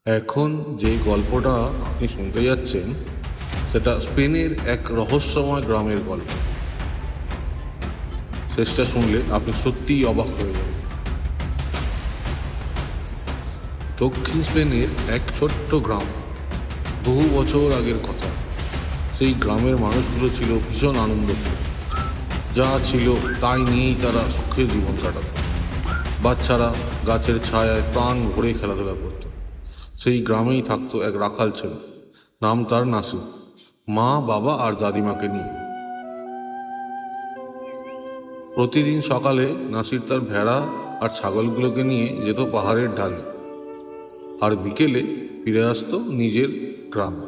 এখন যে গল্পটা আপনি শুনতে যাচ্ছেন সেটা স্পেনের এক রহস্যময় গ্রামের গল্প। শেষটা শুনলে আপনি সত্যিই অবাক হয়ে যাবেন। দক্ষিণ স্পেনের এক ছোট্ট গ্রাম, বহু বছর আগের কথা। সেই গ্রামের মানুষগুলো ছিল ভীষণ আনন্দপ্রিয়। যা ছিল তাই নিয়েই তারা সুখে জীবন কাটাত। বাচ্চারা গাছের ছায়ায় প্রাণ ভরে খেলাধুলা করত। সেই গ্রামেই থাকতো এক রাখাল ছেলে, নাম তার নাসির, মা বাবা আর দাদিমাকে নিয়ে। প্রতিদিন সকালে নাসির তার ভেড়া আর ছাগলগুলোকে নিয়ে যেত পাহাড়ের ঢালে, আর বিকেলে ফিরে আসতো নিজের গ্রামে।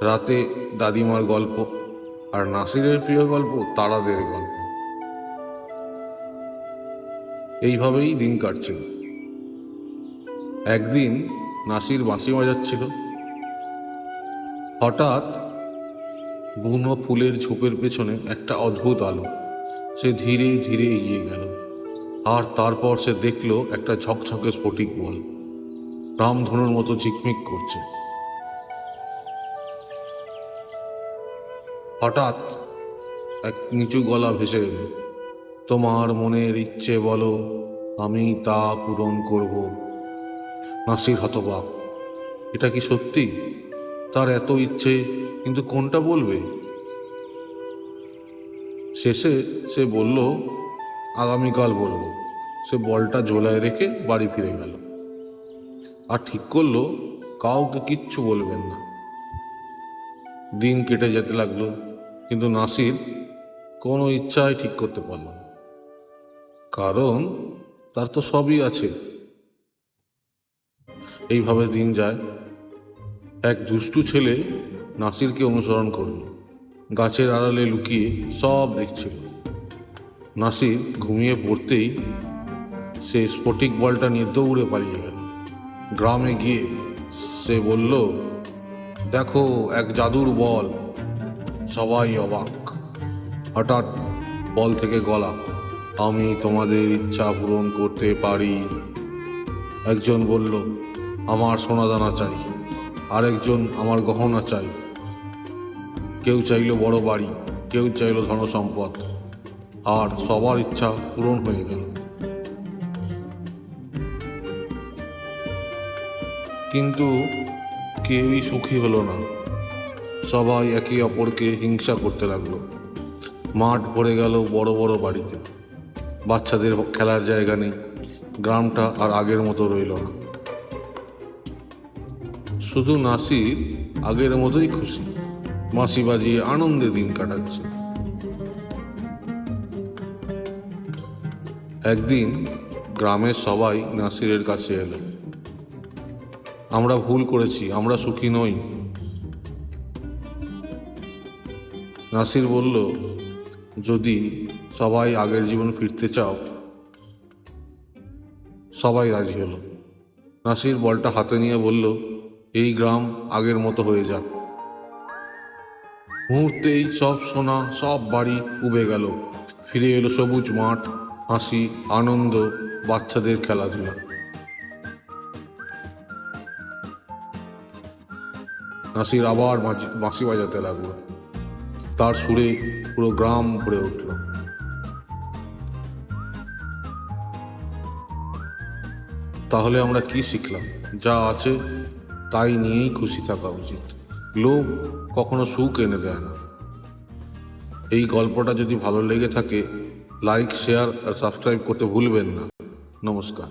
রাতে দাদিমার গল্প আর নাসিরের প্রিয় গল্প তারাদের গল্প। এইভাবেই দিন কাটছিল। একদিন নাসির বাঁশি বাজাচ্ছিল। হঠাৎ বুনো ফুলের ঝোপের পেছনে একটা অদ্ভুত আলো। সে ধীরে ধীরে এগিয়ে গেল, আর তারপর সে দেখল একটা ঝকঝকে স্ফটিক বল রামধনুর মতো ঝিকমিক করছে। হঠাৎ এক নিচু গলা ভেসে এল, তোমার মনের ইচ্ছে বলো, আমি তা পূরণ করব। নাসির হতবাক। এটা কি সত্যি? তার এত ইচ্ছে, কিন্তু কোনটা বলবে? শেষে সে বলল, আগামীকাল বলবো। সে বলটা ঝোলায় রেখে বাড়ি ফিরে গেল, আর ঠিক করলো কাউকে কিচ্ছু বলবেন না। দিন কেটে যেতে লাগলো, কিন্তু নাসির কোনো ইচ্ছাই ঠিক করতে পারল না, কারণ তার তো সবই আছে। এইভাবে দিন যায়। এক দুষ্টু ছেলে নাসিরকে অনুসরণ করল, গাছের আড়ালে লুকিয়ে সব দেখছিল। নাসির ঘুমিয়ে পড়তেই সে স্ফটিক বলটা নিয়ে দৌড়ে পালিয়ে গেল। গ্রামে গিয়ে সে বলল, দেখো, এক জাদুর বল। সবাই অবাক। হঠাৎ বল থেকে গলা, আমি তোমাদের ইচ্ছা পূরণ করতে পারি। একজন বলল, আমার সোনাদানা চাই। আরেকজন, আমার গহনা চাই। কেউ চাইল বড় বাড়ি, কেউ চাইল ধনসম্পদ, আর সবার ইচ্ছা পূরণ হয়ে গেল। কিন্তু কেউই সুখী হলো না। সবাই একে অপরকে হিংসা করতে লাগলো। মাঠ ভরে গেল বড় বড় বাড়িতে। বাচ্চাদের খেলার জায়গা নেই। গ্রামটা আর আগের মতো রইল না। শুধু নাসির আগের মতোই খুশি, বাঁশি বাজিয়ে আনন্দে দিন কাটাচ্ছে। একদিন গ্রামের সবাই নাসিরের কাছে এলো। আমরা ভুল করেছি, আমরা সুখী নই। নাসির বলল, যদি সবাই আগের জীবন ফিরতে চাও। সবাই রাজি হলো। নাসির বলটা হাতে নিয়ে বলল, এই গ্রাম আগের মতো হয়ে যাক। মুহূর্তেই সব সোনা, সব বাড়ি উবে গেল। ফিরে এলো সবুজ মাঠ, হাসি, আনন্দ, বাচ্চাদের খেলাধুলা। নাসির আবার বাঁশি বাজাতে লাগলো। তার সুরে পুরো গ্রাম ভরে উঠল। তাহলে আমরা কি শিখলাম? যা আছে তাই নিয়েই খুশি থাকা উচিত। লোভ কখনো সুখ এনে দেয় না। এই গল্পটা যদি ভালো লেগে থাকে, লাইক, শেয়ার আর সাবস্ক্রাইব করতে ভুলবেন না। নমস্কার।